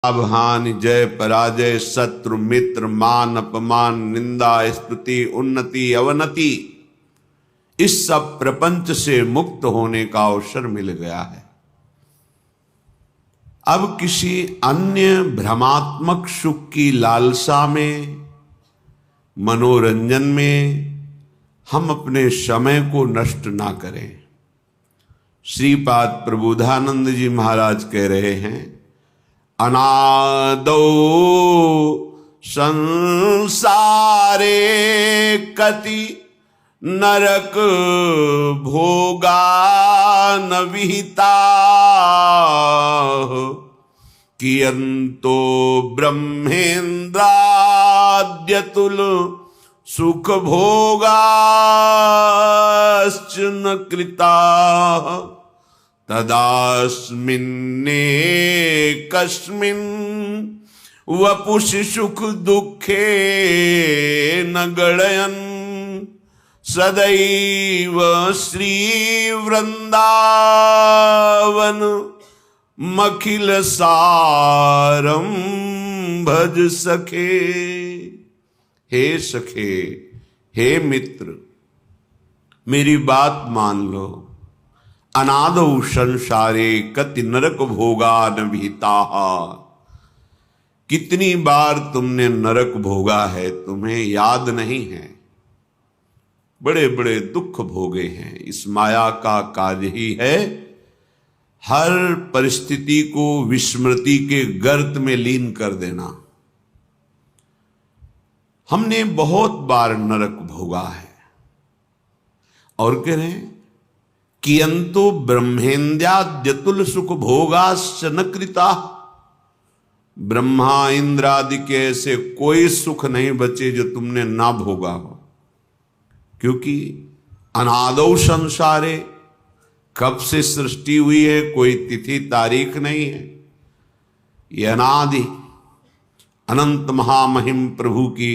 लाभ हानि जय पराजय शत्रु मित्र मान अपमान निंदा स्तुति उन्नति अवनति इस सब प्रपंच से मुक्त होने का अवसर मिल गया है। अब किसी अन्य भ्रमात्मक सुख की लालसा में मनोरंजन में हम अपने समय को नष्ट ना करें। श्रीपाद प्रबोधानंद जी महाराज कह रहे हैं, अनादौ संसारे कति नरक भोगा न विहिता कियंतो ब्रह्मेन्द्राद्यतुल सुख भोगाश्च न कृता तदास्मिन्ने कस्मिन् वपुषि सुख दुखे न गणयन् सदैव श्री वृंदावन मखिल सारम भज सखे। हे सखे, हे मित्र, मेरी बात मान लो। अनादौ संसारे कति नरक भोगा न विहिता। कितनी बार तुमने नरक भोगा है, तुम्हें याद नहीं है। बड़े बड़े दुख भोगे हैं। इस माया का कार्य ही है हर परिस्थिति को विस्मृति के गर्त में लीन कर देना। हमने बहुत बार नरक भोगा है और कह रहे हैं कियंतो ब्रह्मेन्द्राद्यतुल सुख भोगाश्च न कृता। ब्रह्मा इंद्र आदि के ऐसे कोई सुख नहीं बचे जो तुमने ना भोगा हो, क्योंकि अनादौ संसारे, कब से सृष्टि हुई है कोई तिथि तारीख नहीं है। ये अनादि अनंत महामहिम प्रभु की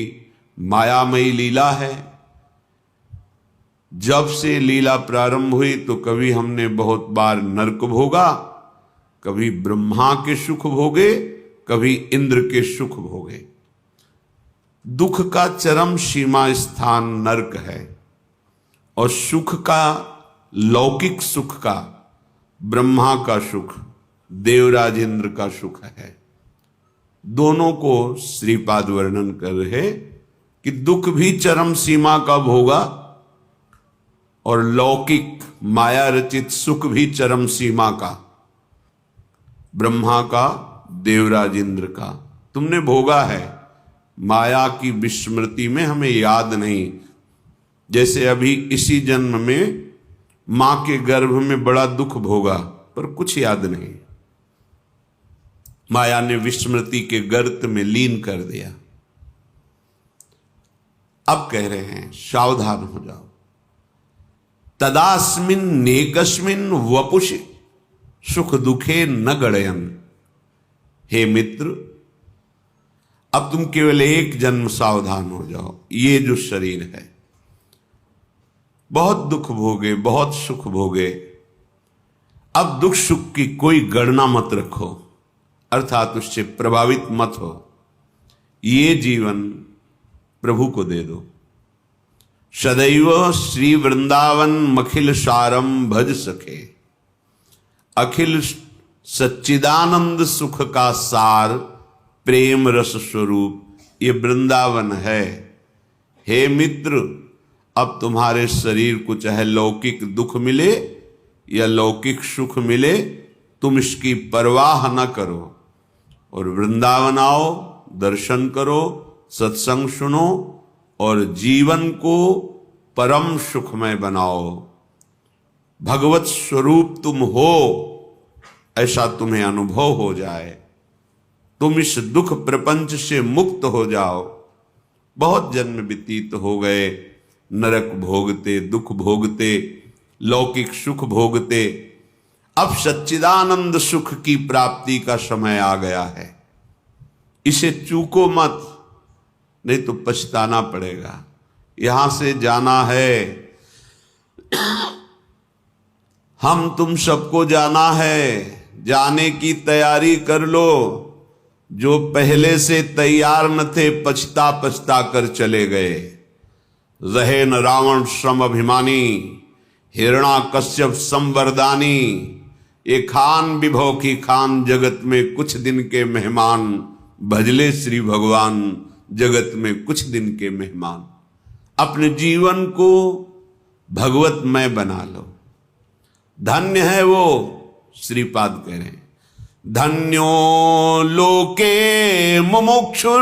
मायामयी लीला है। जब से लीला प्रारंभ हुई तो कभी हमने बहुत बार नरक भोगा, कभी ब्रह्मा के सुख भोगे, कभी इंद्र के सुख भोगे। दुख का चरम सीमा स्थान नरक है और सुख का, लौकिक सुख का, ब्रह्मा का सुख, देवराज इंद्र का सुख है। दोनों को श्रीपाद वर्णन कर रहे कि दुख भी चरम सीमा का भोगा और लौकिक माया रचित सुख भी चरम सीमा का, ब्रह्मा का, देवराज इंद्र का तुमने भोगा है। माया की विस्मृति में हमें याद नहीं। जैसे अभी इसी जन्म में मां के गर्भ में बड़ा दुख भोगा पर कुछ याद नहीं, माया ने विस्मृति के गर्त में लीन कर दिया। अब कह रहे हैं सावधान हो जाओ। तदास्मिन नेकस्मिन वपुषि सुख दुखे न गणयन्। हे मित्र, अब तुम केवल एक जन्म सावधान हो जाओ। ये जो शरीर है, बहुत दुख भोगे, बहुत सुख भोगे। अब दुख सुख की कोई गणना मत रखो, अर्थात उससे प्रभावित मत हो। ये जीवन प्रभु को दे दो। सदैव श्री वृंदावन मखिल सारम भज सके। अखिल सच्चिदानंद सुख का सार प्रेम रस स्वरूप ये वृंदावन है। हे मित्र, अब तुम्हारे शरीर को चाहे लौकिक दुख मिले या लौकिक सुख मिले, तुम इसकी परवाह न करो और वृंदावन आओ, दर्शन करो, सत्संग सुनो और जीवन को परम सुखमय बनाओ। भगवत स्वरूप तुम हो, ऐसा तुम्हें अनुभव हो जाए। तुम इस दुख प्रपंच से मुक्त हो जाओ। बहुत जन्म व्यतीत हो गए नरक भोगते, दुख भोगते, लौकिक सुख भोगते। अब सच्चिदानंद सुख की प्राप्ति का समय आ गया है। इसे चूको मत, नहीं तो पछताना पड़ेगा। यहां से जाना है, हम तुम सबको जाना है। जाने की तैयारी कर लो। जो पहले से तैयार न थे पछता पछता कर चले गए। रहे न रावण श्रम अभिमानी, हिरणा कश्यप संवरदानी। ये खान विभव की खान, जगत में कुछ दिन के मेहमान। भजले श्री भगवान, जगत में कुछ दिन के मेहमान। अपने जीवन को भगवतमय बना लो। धन्य है वो, श्रीपाद कह रहे हैं, धन्यो लोके मुमुक्षुर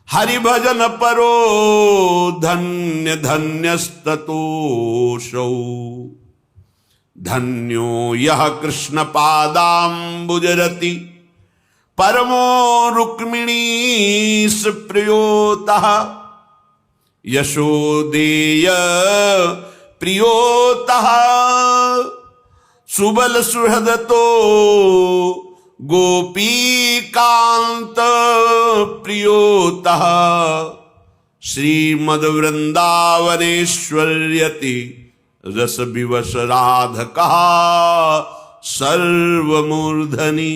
हरि भजन परो, धन्य धन्यस्ततोषौ। धन्यो यह कृष्ण पादाम्बुजरति, परमो रुक्मिणीश प्रियोतः। यशोदेय प्रियोतः, सुबल सुहृदतो गोपीकांत प्रियोतः। श्रीमद वृंदावनेश्वर्यति रस विवश राधका सर्वमूर्धनि।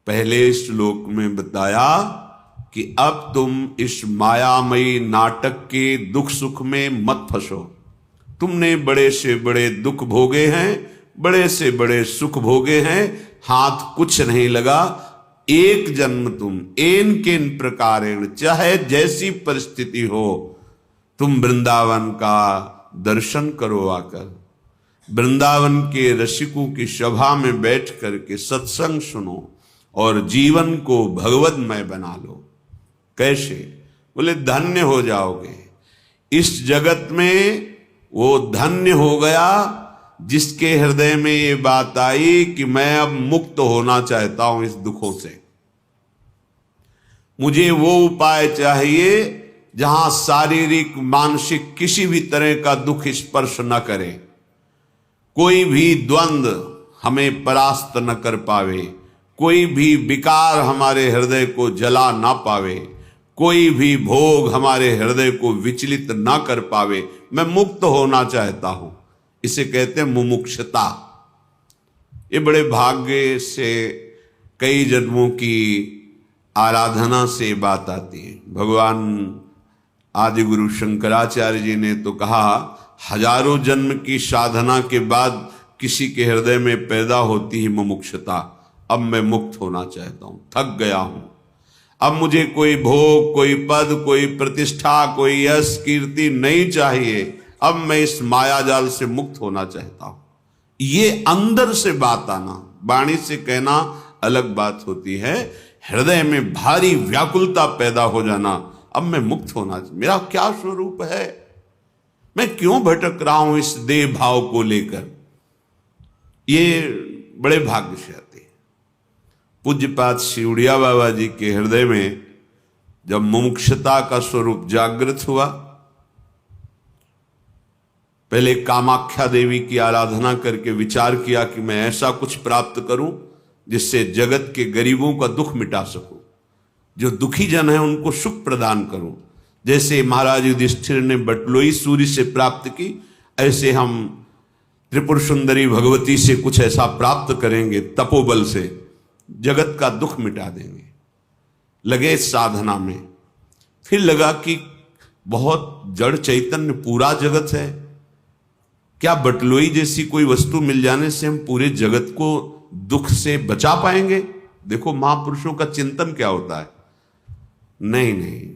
पहले श्लोक में बताया कि अब तुम इस मायामयी नाटक के दुख सुख में मत फंसो। तुमने बड़े से बड़े दुख भोगे हैं, बड़े से बड़े सुख भोगे हैं, हाथ कुछ नहीं लगा। एक जन्म तुम एन केन प्रकारेण, चाहे जैसी परिस्थिति हो, तुम वृंदावन का दर्शन करो आकर। वृंदावन के रसिकों की सभा में बैठ करके सत्संग सुनो और जीवन को भगवतमय बना लो। कैसे? बोले धन्य हो जाओगे। इस जगत में वो धन्य हो गया जिसके हृदय में ये बात आई कि मैं अब मुक्त होना चाहता हूं इस दुखों से। मुझे वो उपाय चाहिए जहां शारीरिक मानसिक किसी भी तरह का दुख स्पर्श न करे, कोई भी द्वंद्व हमें परास्त न कर पावे, कोई भी विकार हमारे हृदय को जला ना पावे, कोई भी भोग हमारे हृदय को विचलित ना कर पावे। मैं मुक्त होना चाहता हूं। इसे कहते हैं मुमुक्षता। ये बड़े भाग्य से कई जन्मों की आराधना से बात आती है। भगवान आदि गुरु शंकराचार्य जी ने तो कहा, हजारों जन्म की साधना के बाद किसी के हृदय में पैदा होती ही मुमुक्षता। अब मैं मुक्त होना चाहता हूं, थक गया हूं। अब मुझे कोई भोग, कोई पद, कोई प्रतिष्ठा, कोई यश कीर्ति नहीं चाहिए। अब मैं इस माया जाल से मुक्त होना चाहता हूं। ये अंदर से बात आना, वाणी से कहना अलग बात होती है। हृदय में भारी व्याकुलता पैदा हो जाना, अब मैं मुक्त होना, मेरा क्या स्वरूप है, मैं क्यों भटक रहा हूं इस देह भाव को लेकर। ये बड़े भाग्य से आते हैं। पूज्यपाद शिवड़िया बाबा जी के हृदय में जब मुमुक्षता का स्वरूप जागृत हुआ, पहले कामाख्या देवी की आराधना करके विचार किया कि मैं ऐसा कुछ प्राप्त करूं जिससे जगत के गरीबों का दुख मिटा सकूं, जो दुखी जन है उनको सुख प्रदान करूं। जैसे महाराज युधिष्ठिर ने बटलोई सूर्य से प्राप्त की, ऐसे हम त्रिपुर सुंदरी भगवती से कुछ ऐसा प्राप्त करेंगे, तपोबल से जगत का दुख मिटा देंगे। लगे साधना में। फिर लगा कि बहुत जड़ चैतन्य पूरा जगत है, क्या बटलोई जैसी कोई वस्तु मिल जाने से हम पूरे जगत को दुख से बचा पाएंगे? देखो महापुरुषों का चिंतन क्या होता है। नहीं,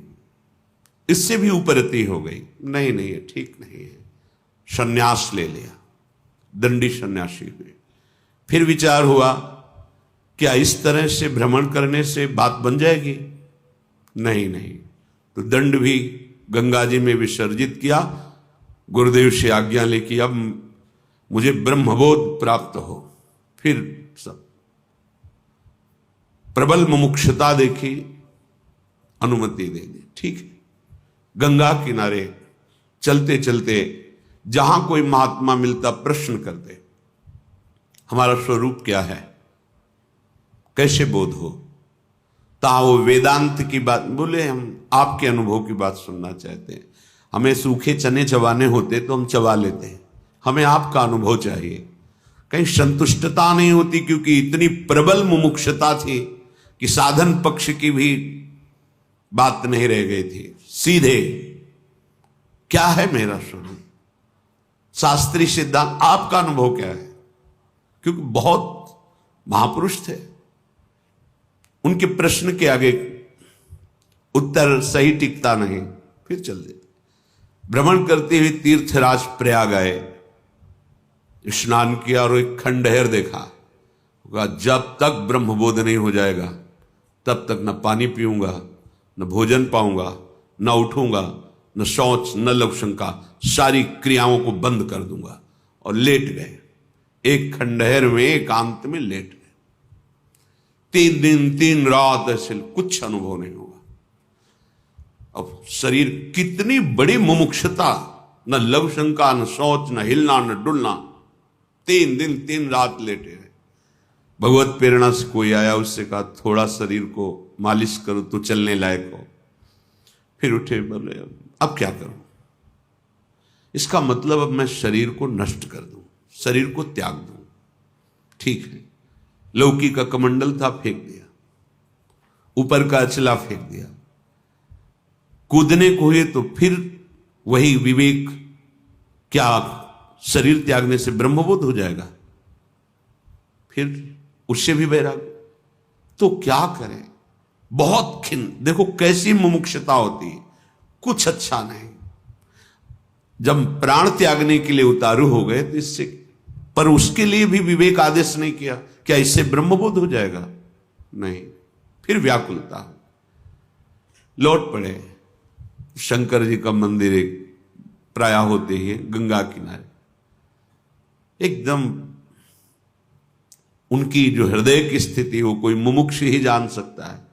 इससे भी उपरती हो गई। नहीं, ये ठीक नहीं है। संन्यास ले लिया, दंडी सन्यासी हुए। फिर विचार हुआ, क्या इस तरह से भ्रमण करने से बात बन जाएगी? नहीं, तो दंड भी गंगा जी में विसर्जित किया, गुरुदेव से आज्ञा लेके अब मुझे ब्रह्मबोध प्राप्त हो। फिर सब प्रबल मुमुक्षता देखी, अनुमति दे दी। ठीक है, गंगा किनारे चलते चलते जहां कोई महात्मा मिलता प्रश्न करते, हमारा स्वरूप क्या है, कैसे बोध हो। ता वो वेदांत की बात बोले, हम आपके अनुभव की बात सुनना चाहते हैं। हमें सूखे चने चबाने होते तो हम चबा लेते हैं, हमें आपका अनुभव चाहिए। कहीं संतुष्टता नहीं होती, क्योंकि इतनी प्रबल मुमुक्षता थी कि साधन पक्ष की भी बात नहीं रह गई थी। सीधे क्या है मेरा स्वरूप, शास्त्रीय सिद्धांत, आपका अनुभव क्या है? क्योंकि बहुत महापुरुष थे, उनके प्रश्न के आगे उत्तर सही टिकता नहीं, फिर चल देते। भ्रमण करते हुए तीर्थराज प्रयाग आए, स्नान किया और एक खंडहर देखा। जब तक ब्रह्मबोध नहीं हो जाएगा तब तक न पानी पीऊंगा, न भोजन पाऊंगा, न उठूंगा, न शौच, न लवशंका, सारी क्रियाओं को बंद कर दूंगा। और लेट गए, एक खंडहर में एकांत में लेट गए। 3 दिन 3 रात ऐसे कुछ अनुभव नहीं होगा। अब शरीर, कितनी बड़ी मुमुक्षता, न लवशंका, न शौच, न हिलना, न डुलना। 3 दिन 3 रात लेटे रहे। भगवत प्रेरणा से कोई आया, उससे कहा थोड़ा शरीर को मालिश करो तो चलने लायक हो। फिर उठे, बोले अब क्या करूं? इसका मतलब अब मैं शरीर को नष्ट कर दूं, शरीर को त्याग दूं। ठीक है, लौकी का कमंडल था, फेंक दिया, ऊपर का अचला फेंक दिया। कूदने को हुए तो फिर वही विवेक, क्या शरीर त्यागने से ब्रह्मबोध हो जाएगा? फिर उससे भी बैराग। तो क्या करें? बहुत खिन्न, देखो कैसी मुमुक्षता होती है, कुछ अच्छा नहीं। जब प्राण त्यागने के लिए उतारू हो गए तो इससे, पर उसके लिए भी विवेक आदेश नहीं किया, क्या इससे ब्रह्मबोध हो जाएगा? नहीं। फिर व्याकुलता, लौट पड़े। शंकर जी का मंदिर एक प्राय होते ही गंगा किनारे, एकदम उनकी जो हृदय की स्थिति हो कोई मुमुक्ष ही जान सकता है।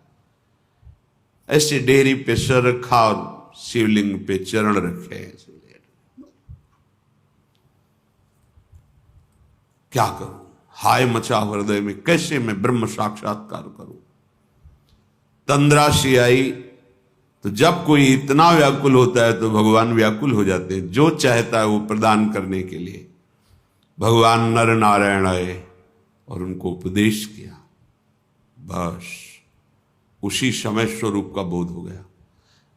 ऐसे डेहरी पे सर रखा और शिवलिंग पे चरण रखे। क्या करूं? हाय मचा हृदय में, कैसे मैं ब्रह्म साक्षात्कार करूं? तंद्राशी आई। तो जब कोई इतना व्याकुल होता है तो भगवान व्याकुल हो जाते हैं, जो चाहता है वो प्रदान करने के लिए। भगवान नर नारायण आए और उनको उपदेश किया। बस उसी समय स्वरूप का बोध हो गया।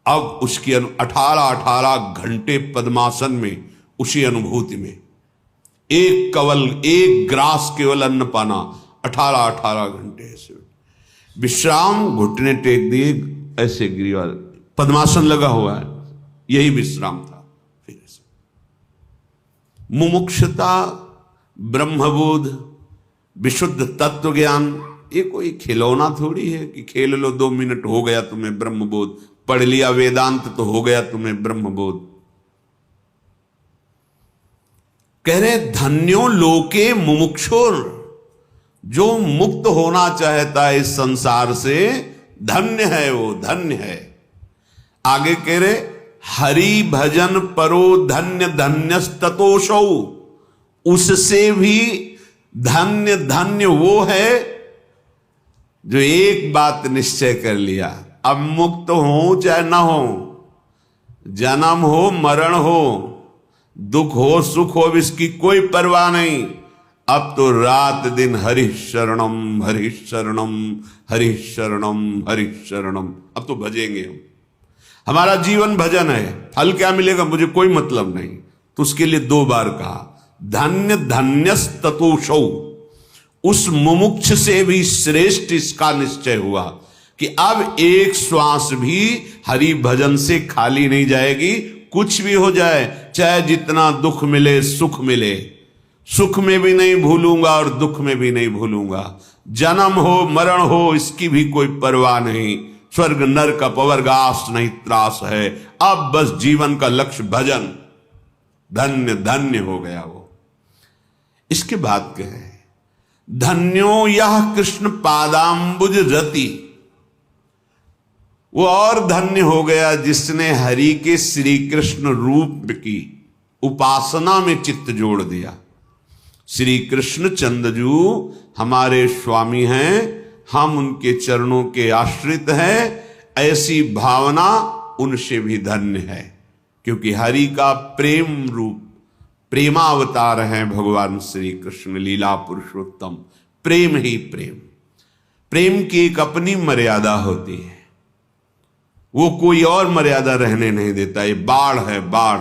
अब उसकी 18 घंटे पद्मासन में, उसी अनुभूति में, एक कवल, एक ग्रास केवल अन्न पाना, 18 घंटे ऐसे विश्राम, घुटने टेक दिए, ऐसे गिरिवाल, पद्मासन लगा हुआ है, यही विश्राम था। फिर ऐसे मुमुक्षता, ब्रह्मबोध, विशुद्ध तत्व ज्ञान, ये कोई खिलौना थोड़ी है कि खेल लो 2 मिनट हो गया तुम्हें ब्रह्मबोध, पढ़ लिया वेदांत तो हो गया तुम्हें ब्रह्मबोध। कह रहे धन्यो लोके मुमुक्षुर, जो मुक्त होना चाहता है इस संसार से, धन्य है वो, धन्य है। आगे कह रहे हरि भजन परो धन्य धन्यस्ततोषौ, उससे भी धन्य धन्य वो है जो एक बात निश्चय कर लिया, अब मुक्त हो चाहे ना हो, जन्म हो मरण हो, दुख हो सुख हो, इसकी कोई परवाह नहीं। अब तो रात दिन हरि शरणम हरि शरणम हरि शरणम हरि शरणम, अब तो भजेंगे हम। हमारा जीवन भजन है, फल क्या मिलेगा मुझे कोई मतलब नहीं। तो उसके लिए 2 बार कहा धन्य धन्यस्ततोषौ, उस मुमुक्ष से भी श्रेष्ठ इसका निश्चय हुआ कि अब एक श्वास भी हरि भजन से खाली नहीं जाएगी। कुछ भी हो जाए, चाहे जितना दुख मिले सुख मिले, सुख में भी नहीं भूलूंगा और दुख में भी नहीं भूलूंगा। जन्म हो मरण हो, इसकी भी कोई परवाह नहीं। स्वर्ग नरक अपवर्गास नहीं त्रास है। अब बस जीवन का लक्ष्य भजन, धन्य धन्य हो गया वो। इसके बाद कहे धन्यो यह कृष्ण पादाम्बुज रति, वो और धन्य हो गया जिसने हरि के श्री कृष्ण रूप की उपासना में चित्त जोड़ दिया। श्री कृष्ण चंद्रजू हमारे स्वामी हैं, हम उनके चरणों के आश्रित हैं, ऐसी भावना उनसे भी धन्य है। क्योंकि हरि का प्रेम रूप प्रेमावतार हैं भगवान श्री कृष्ण, लीला पुरुषोत्तम। प्रेम ही प्रेम, प्रेम की एक अपनी मर्यादा होती है, वो कोई और मर्यादा रहने नहीं देता। ये बाढ़ है, बाढ़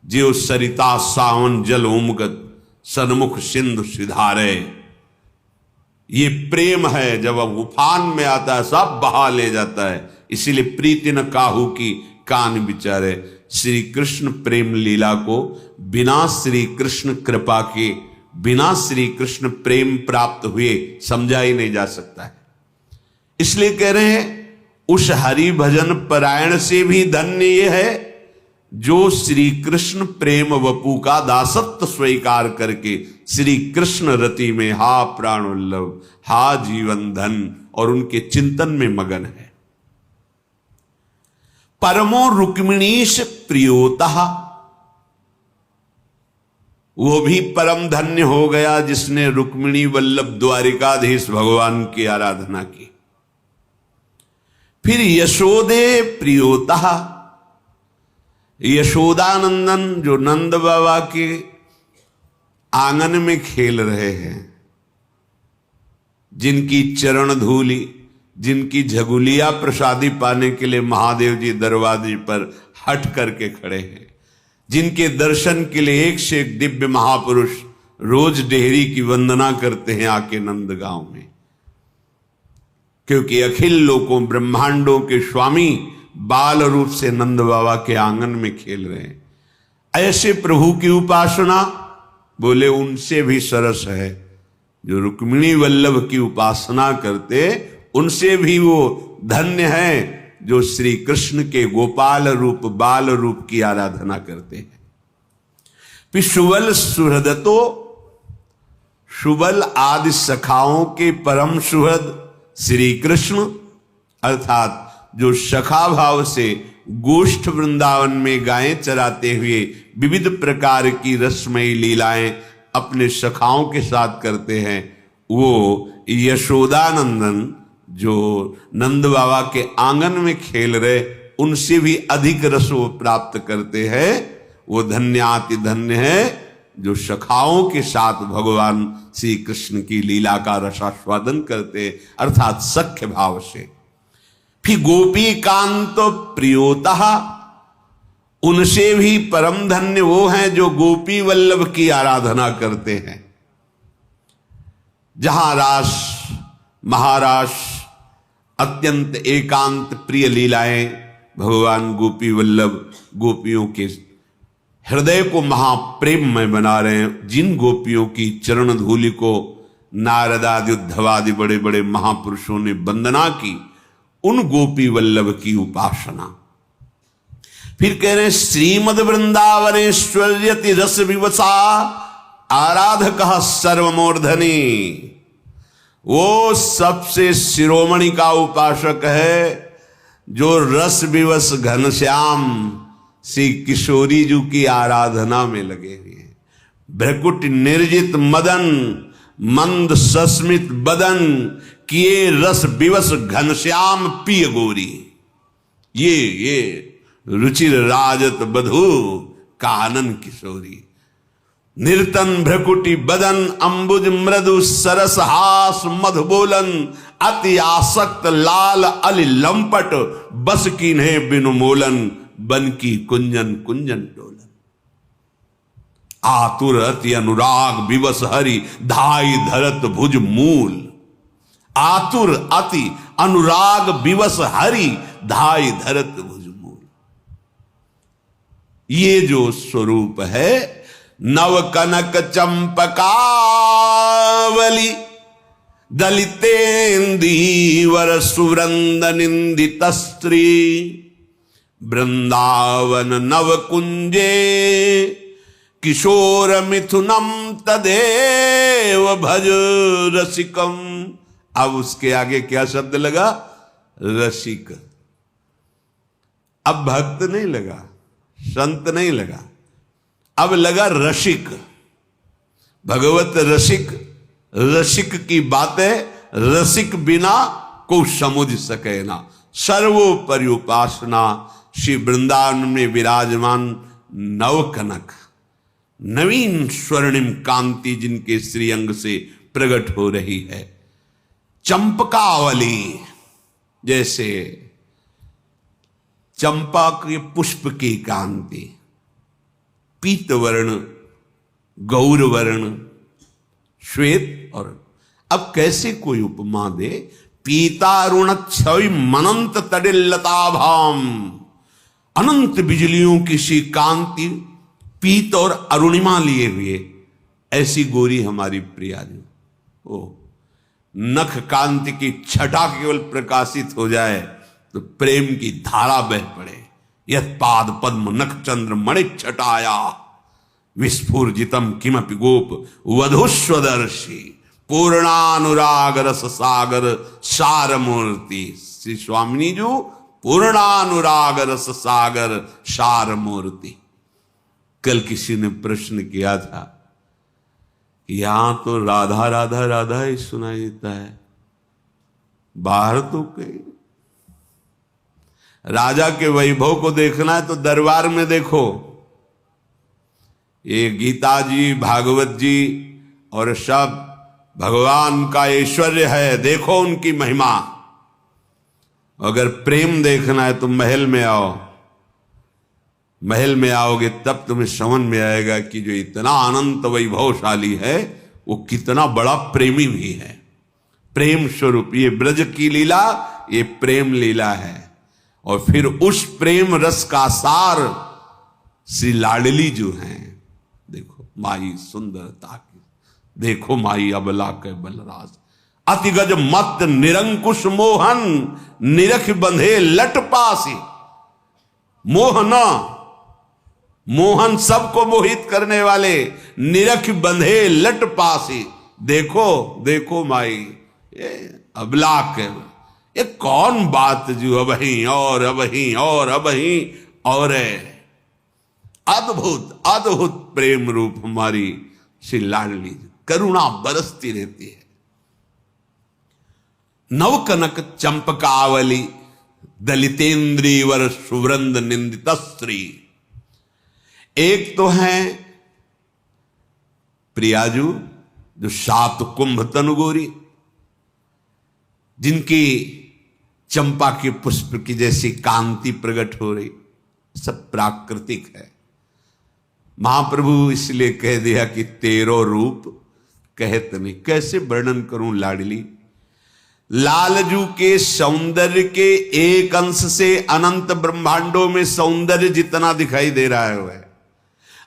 जो सरिता सावन जल उमगत सन्मुख सिंधु सिधारे। ये प्रेम है, जब अब उफान में आता है सब बहा ले जाता है। इसीलिए प्रीति न काहू की कान बिचारे। श्री कृष्ण प्रेम लीला को बिना श्री कृष्ण कृपा के, बिना श्री कृष्ण प्रेम प्राप्त हुए समझा ही नहीं जा सकता है। इसलिए कह रहे हैं उस हरि भजन परायण से भी धन्य ये है जो श्री कृष्ण प्रेम वपु का दासत्व स्वीकार करके श्री कृष्ण रति में हा प्राणोल्लभ, हा जीवन धन और उनके चिंतन में मगन है। परमो रुक्मिणीश प्रियोतः, वो भी परम धन्य हो गया जिसने रुक्मिणी वल्लभ द्वारिकाधीश भगवान की आराधना की। फिर यशोदे प्रियोतः, यशोदानंदन जो नंद बाबा के आंगन में खेल रहे हैं, जिनकी चरण धूली, जिनकी झगुलिया प्रसादी पाने के लिए महादेव जी दरवाजे पर हट करके खड़े हैं, जिनके दर्शन के लिए एक से एक दिव्य महापुरुष रोज डेहरी की वंदना करते हैं आके नंदगांव में, क्योंकि अखिल लोकों ब्रह्मांडों के स्वामी बाल रूप से नंद बाबा के आंगन में खेल रहे हैं। ऐसे प्रभु की उपासना बोले उनसे भी सरस है। जो रुक्मिणी वल्लभ की उपासना करते उनसे भी वो धन्य है जो श्री कृष्ण के गोपाल रूप बाल रूप की आराधना करते हैं। फिर सुबल सुहृदतो, सुबल आदि सखाओं के परम सुहृद श्री कृष्ण, अर्थात जो सखा भाव से गोष्ठ वृंदावन में गायें चराते हुए विविध प्रकार की रसमयी लीलाएं अपने सखाओं के साथ करते हैं, वो यशोदानंदन जो नंद बाबा के आंगन में खेल रहे उनसे भी अधिक रस वो प्राप्त करते हैं। वो धन्याति धन्य है जो सखाओं के साथ भगवान श्री कृष्ण की लीला का रसास्वादन करते, अर्थात सख्य भाव से। फिर गोपी कांत प्रियोतः, उनसे भी परम धन्य वो हैं जो गोपी वल्लभ की आराधना करते हैं। जहां रास महारास अत्यंत एकांत प्रिय लीलाएं भगवान गोपी वल्लभ गोपियों के हृदय को महाप्रेम में बना रहे हैं। जिन गोपियों की चरण धूलि को नारदादि उद्धवादि बड़े बड़े महापुरुषों ने वंदना की, उन गोपी वल्लभ की उपासना। फिर कह रहे हैं श्रीमद वृंदावनेश्वर्यति रस विवसा आराधक सर्वमूर्धनि, वो सबसे शिरोमणि का उपासक है जो रस विवश घनश्याम श्री किशोरी जी की आराधना में लगे हुए हैं। भ्रकुट निर्जित मदन मंद सस्मित बदन किए रस विवश घनश्याम पिय गोरी, ये रुचिर राजत बधू कानन किशोरी। निर्तन भ्रकुटी बदन अंबुज मृदु सरस हास मधुबोलन अति आसक्त लाल अली लंपट बस कीन्हे बिनु मोलन बन की कुंजन कुंजन डोलन। आतुर अति अनुराग विवश हरि धाई धरत भुज मूल, आतुर अति अनुराग विवश हरि धाई धरत भुज मूल। ये जो स्वरूप है नव कनक चंपकावली दलितेन्दीवर सुवृंद निंदित स्त्री वृंदावन नव कुंजे किशोर मिथुनम तदेव भज रसिकम। अब उसके आगे क्या शब्द लगा? रसिक। अब भक्त नहीं लगा, संत नहीं लगा, अब लगा रसिक। भगवत रसिक, रसिक की बातें रसिक बिना को समझ सके ना। सर्वोपरि उपासना श्री वृंदावन में विराजमान नव कनक, नवीन स्वर्णिम कांति जिनके श्रीअंग से प्रकट हो रही है। चंपकावली, जैसे चंपा के पुष्प की कांति, पीतवर्ण, गौरवर्ण, श्वेत। और अब कैसे कोई उपमा दे? पीतारुण छवि मनंत तडिल्लताभाम, अनंत बिजलियों की सी कांति, पीत और अरुणिमा लिए हुए ऐसी गोरी हमारी प्रिया जी। ओ नख कांति की छटा केवल प्रकाशित हो जाए तो प्रेम की धारा बह पड़े। यत् पाद पद्म नख चंद्र मणि छटाया, विस्फुर्जितम किमपि गोप वधुस्वदर्शी, पूर्णानुराग रस सागर सार मूर्ति। श्री स्वामिनी जो पूर्णानुराग रस सागर सार मूर्ति। कल किसी ने प्रश्न किया था, यहां तो राधा राधा राधा ही सुनाई देता है, बाहर तो कहीं। राजा के वैभव को देखना है तो दरबार में देखो। ये गीता जी, भागवत जी और सब भगवान का ऐश्वर्य है, देखो उनकी महिमा। अगर प्रेम देखना है तो महल में आओ। महल में आओगे तब तुम्हें समझ में आएगा कि जो इतना अनंत वैभवशाली है वो कितना बड़ा प्रेमी भी है। प्रेम स्वरूप ये ब्रज की लीला, ये प्रेम लीला है। और फिर उस प्रेम रस का सार श्री लाडली जो हैं। देखो माई सुंदरता की, देखो माई अबला के बलराज, अतिगज मत निरंकुश मोहन, निरख बंधे लट पासी। मोहना, मोहन सबको मोहित करने वाले, निरख बंधे लट पासी। देखो देखो माई ये अबला के, ये कौन बात जो अबही और अबही और अबही और अद्भुत अद्भुत प्रेम रूप हमारी श्री लाडली, करुणा बरसती रहती है। नवकनक चंपकावली, दलितेन्द्रीवर सुवृंद निंदित स्त्री। एक तो है प्रियाजू जो 7 कुंभ तनुगोरी, जिनकी चंपा के पुष्प की जैसी कांति प्रकट हो रही, सब प्राकृतिक है। महाप्रभु इसलिए कह दिया कि 13 रूप कहत नहीं। कैसे वर्णन करूं लाडली? लालजू के सौंदर्य के एक अंश से अनंत ब्रह्मांडों में सौंदर्य जितना दिखाई दे रहा है वह,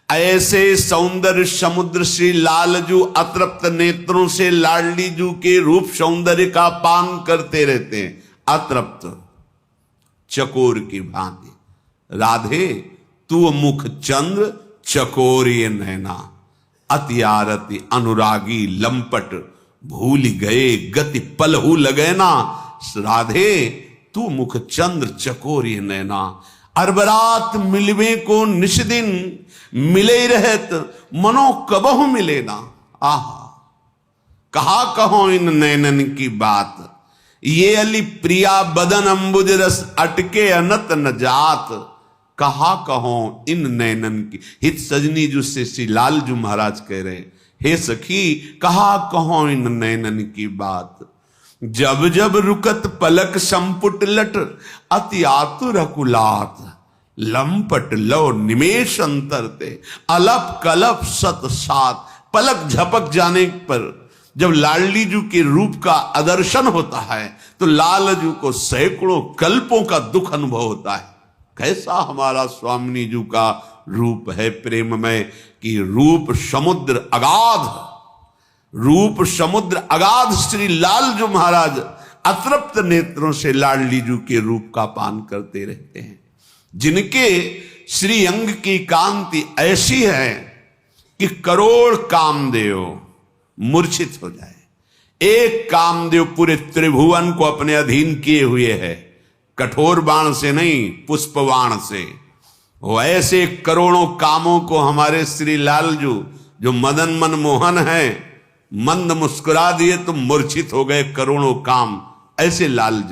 ऐसे सौंदर्य समुद्र श्री लालजू अतृप्त नेत्रों से लाडली जू के रूप सौंदर्य का पान करते रहते हैं, अतृप्त चकोर की भांति। राधे तू मुख चंद्र चकोरिय नैना, अति आरती अनुरागी लंपट, भूल गए गति पलहू लगैना। राधे तू मुख चंद्र चकोरिय नैना, अरबरात मिलवे को निष्दिन, मिले रहत मनो कबहु मिले ना। आहा कहा कहो इन नैनन की बात, ये अली प्रिया बदन अंबुज रस अटके अनत न जात। कहा कहो इन नैनन की, हित सजनी जो से श्री लालजू महाराज कह रहे, हे सखी कहा कहो इन नैनन की बात। जब जब रुकत पलक संपुट लट, अति आतुर अकुलात, लंपट लो निमेश अंतरते, अलप कलप सत सात। पलक झपक जाने पर जब लाडली जू के रूप का आदर्शन होता है तो लालजू को सैकड़ों कल्पों का दुख अनुभव होता है। कैसा हमारा स्वामिनी जू का रूप है प्रेम में, कि रूप समुद्र अगाध, रूप समुद्र अगाध श्री लालजू महाराज अतृप्त नेत्रों से लाडली जू के रूप का पान करते रहते हैं, जिनके श्री अंग की कांति ऐसी है कि करोड़ कामदेव मूर्छित हो जाए। एक कामदेव पूरे त्रिभुवन को अपने अधीन किए हुए है, कठोर बाण से नहीं पुष्प बाण से। वो ऐसे करोड़ों कामों को हमारे श्री लालजू जो मदन मन मोहन है, मंद मुस्कुरा दिए तो मूर्छित हो गए करोड़ों काम। ऐसे लालजू